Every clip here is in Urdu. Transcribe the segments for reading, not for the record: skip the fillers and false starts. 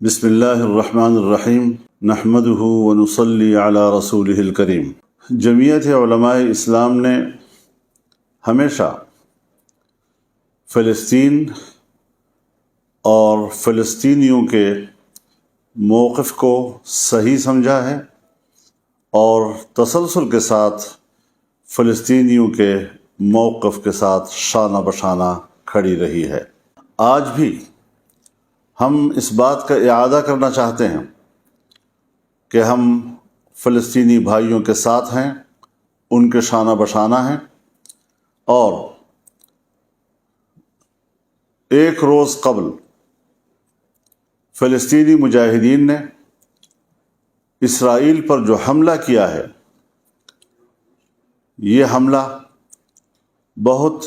بسم اللہ الرحمن الرحیم نحمدہ ونصلی علی رسولہ الکریم۔ جمعیت علماء اسلام نے ہمیشہ فلسطین اور فلسطینیوں کے موقف کو صحیح سمجھا ہے اور تسلسل کے ساتھ فلسطینیوں کے موقف کے ساتھ شانہ بشانہ کھڑی رہی ہے۔ آج بھی ہم اس بات کا اعادہ کرنا چاہتے ہیں کہ ہم فلسطینی بھائیوں کے ساتھ ہیں، ان کے شانہ بشانہ ہیں، اور ایک روز قبل فلسطینی مجاہدین نے اسرائیل پر جو حملہ کیا ہے، یہ حملہ بہت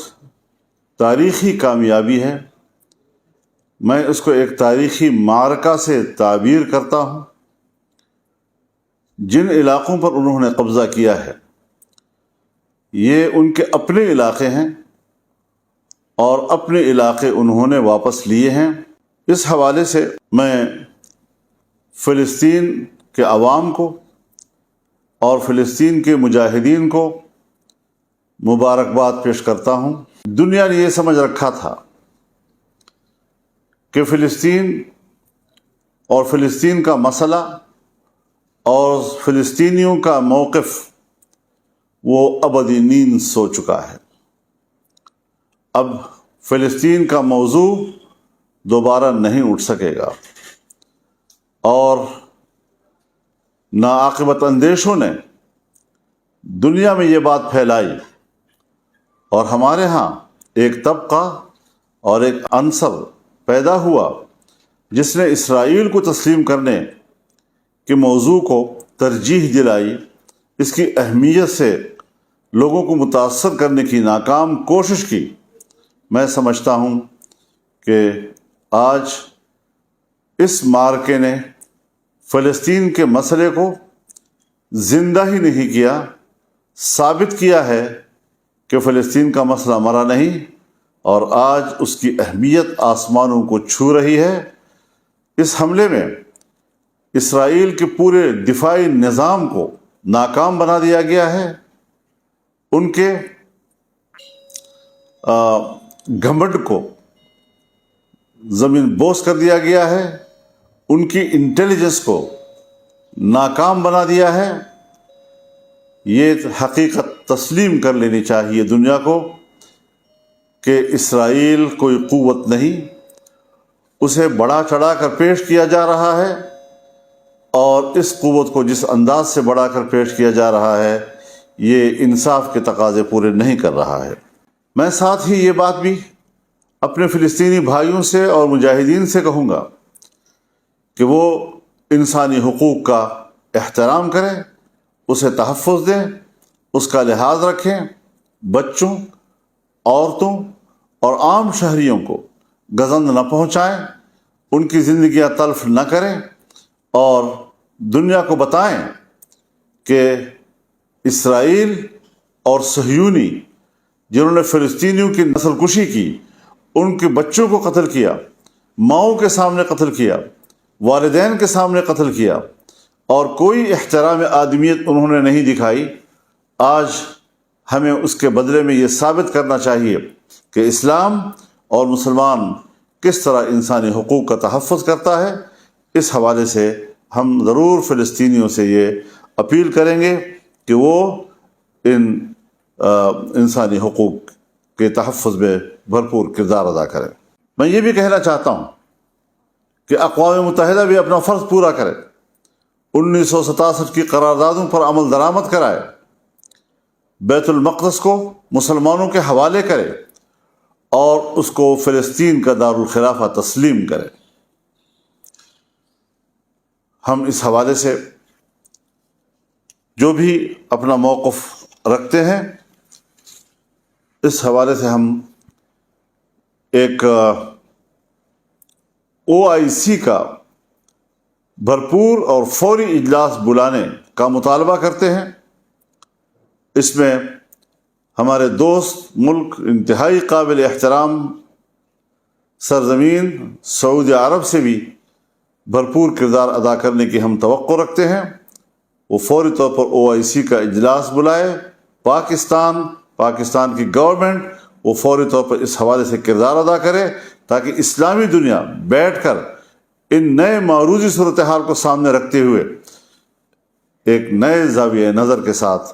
تاریخی کامیابی ہے۔ میں اس کو ایک تاریخی معرکہ سے تعبیر کرتا ہوں۔ جن علاقوں پر انہوں نے قبضہ کیا ہے یہ ان کے اپنے علاقے ہیں اور اپنے علاقے انہوں نے واپس لیے ہیں۔ اس حوالے سے میں فلسطین کے عوام کو اور فلسطین کے مجاہدین کو مبارکباد پیش کرتا ہوں۔ دنیا نے یہ سمجھ رکھا تھا کہ فلسطین اور فلسطین کا مسئلہ اور فلسطینیوں کا موقف وہ ابدی نیند سو چکا ہے۔ اب فلسطین کا موضوع دوبارہ نہیں اٹھ سکے گا، اور ناعاقبت اندیشوں نے دنیا میں یہ بات پھیلائی، اور ہمارے ہاں ایک طبقہ اور ایک عنصر پیدا ہوا جس نے اسرائیل کو تسلیم کرنے کے موضوع کو ترجیح دلائی، اس کی اہمیت سے لوگوں کو متاثر کرنے کی ناکام کوشش کی۔ میں سمجھتا ہوں کہ آج اس معرکے نے فلسطین کے مسئلے کو زندہ ہی نہیں کیا، ثابت کیا ہے کہ فلسطین کا مسئلہ مرا نہیں، اور آج اس کی اہمیت آسمانوں کو چھو رہی ہے۔ اس حملے میں اسرائیل کے پورے دفاعی نظام کو ناکام بنا دیا گیا ہے، ان کے گھمنڈ کو زمین بوس کر دیا گیا ہے، ان کی انٹیلیجنس کو ناکام بنا دیا ہے۔ یہ حقیقت تسلیم کر لینی چاہیے دنیا کو کہ اسرائیل کوئی قوت نہیں، اسے بڑا چڑھا کر پیش کیا جا رہا ہے، اور اس قوت کو جس انداز سے بڑھا کر پیش کیا جا رہا ہے یہ انصاف کے تقاضے پورے نہیں کر رہا ہے۔ میں ساتھ ہی یہ بات بھی اپنے فلسطینی بھائیوں سے اور مجاہدین سے کہوں گا کہ وہ انسانی حقوق کا احترام کریں، اسے تحفظ دیں، اس کا لحاظ رکھیں، بچوں، عورتوں اور عام شہریوں کو گزند نہ پہنچائیں، ان کی زندگیاں تلف نہ کریں، اور دنیا کو بتائیں کہ اسرائیل اور صہیونی جنہوں نے فلسطینیوں کی نسل کشی کی، ان کے بچوں کو قتل کیا، ماؤں کے سامنے قتل کیا، والدین کے سامنے قتل کیا، اور کوئی احترام آدمیت انہوں نے نہیں دکھائی، آج ہمیں اس کے بدلے میں یہ ثابت کرنا چاہیے کہ اسلام اور مسلمان کس طرح انسانی حقوق کا تحفظ کرتا ہے۔ اس حوالے سے ہم ضرور فلسطینیوں سے یہ اپیل کریں گے کہ وہ ان انسانی حقوق کے تحفظ میں بھرپور کردار ادا کریں۔ میں یہ بھی کہنا چاہتا ہوں کہ اقوام متحدہ بھی اپنا فرض پورا کرے، 1967 کی قراردادوں پر عمل درآمد کرائے، بیت المقدس کو مسلمانوں کے حوالے کرے، اور اس کو فلسطین کا دارالخلافہ تسلیم کرے۔ ہم اس حوالے سے جو بھی اپنا موقف رکھتے ہیں، اس حوالے سے ہم ایک OIC کا بھرپور اور فوری اجلاس بلانے کا مطالبہ کرتے ہیں۔ اس میں ہمارے دوست ملک انتہائی قابل احترام سرزمین سعودی عرب سے بھی بھرپور کردار ادا کرنے کی ہم توقع رکھتے ہیں، وہ فوری طور پر OIC کا اجلاس بلائے، پاکستان کی گورنمنٹ وہ فوری طور پر اس حوالے سے کردار ادا کرے تاکہ اسلامی دنیا بیٹھ کر ان نئے معروضی صورتحال کو سامنے رکھتے ہوئے ایک نئے زاویہ نظر کے ساتھ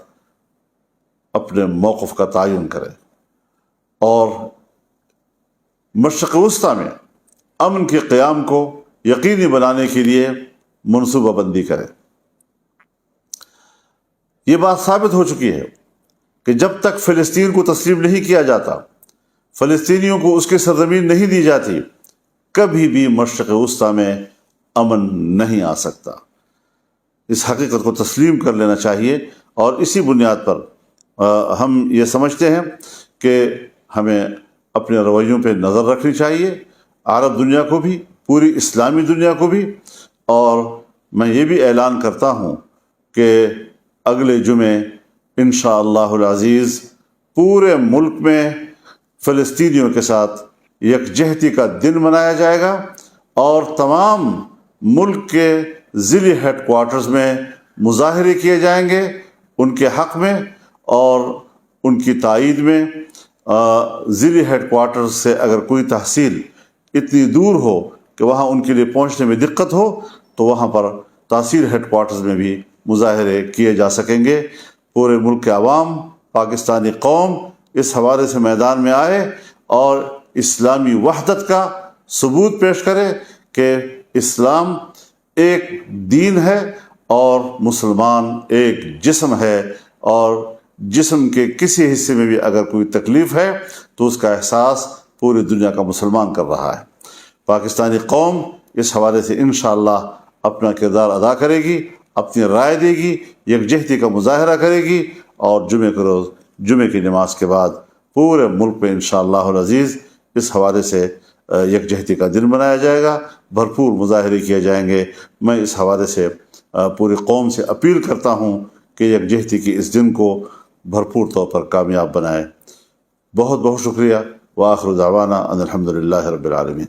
اپنے موقف کا تعین کرے اور مشرق وسطیٰ میں امن کے قیام کو یقینی بنانے کے لیے منصوبہ بندی کرے۔ یہ بات ثابت ہو چکی ہے کہ جب تک فلسطین کو تسلیم نہیں کیا جاتا، فلسطینیوں کو اس کی سرزمین نہیں دی جاتی، کبھی بھی مشرق وسطیٰ میں امن نہیں آ سکتا۔ اس حقیقت کو تسلیم کر لینا چاہیے اور اسی بنیاد پر ہم یہ سمجھتے ہیں کہ ہمیں اپنے رویوں پہ نظر رکھنی چاہیے، عرب دنیا کو بھی، پوری اسلامی دنیا کو بھی۔ اور میں یہ بھی اعلان کرتا ہوں کہ اگلے جمعے انشاءاللہ العزیز پورے ملک میں فلسطینیوں کے ساتھ یکجہتی کا دن منایا جائے گا اور تمام ملک کے ضلعی ہیڈ کوارٹرز میں مظاہرے کیے جائیں گے ان کے حق میں اور ان کی تائید میں۔ ضلعی ہیڈ کوارٹرز سے اگر کوئی تحصیل اتنی دور ہو کہ وہاں ان کے لیے پہنچنے میں دقت ہو تو وہاں پر تحصیل ہیڈ کوارٹرز میں بھی مظاہرے کیے جا سکیں گے۔ پورے ملک کے عوام، پاکستانی قوم اس حوالے سے میدان میں آئے اور اسلامی وحدت کا ثبوت پیش کرے کہ اسلام ایک دین ہے اور مسلمان ایک جسم ہے، اور جسم کے کسی حصے میں بھی اگر کوئی تکلیف ہے تو اس کا احساس پوری دنیا کا مسلمان کر رہا ہے۔ پاکستانی قوم اس حوالے سے انشاءاللہ اپنا کردار ادا کرے گی، اپنی رائے دے گی، یکجہتی کا مظاہرہ کرے گی، اور جمعے کے روز جمعے کی نماز کے بعد پورے ملک میں انشاءاللہ العزیز اس حوالے سے یکجہتی کا دن منایا جائے گا، بھرپور مظاہرے کیے جائیں گے۔ میں اس حوالے سے پوری قوم سے اپیل کرتا ہوں کہ یکجہتی کی اس دن کو بھرپور طور پر کامیاب بنائیں۔ بہت بہت شکریہ۔ وآخر دعوانا ان الحمد للہ رب العالمین۔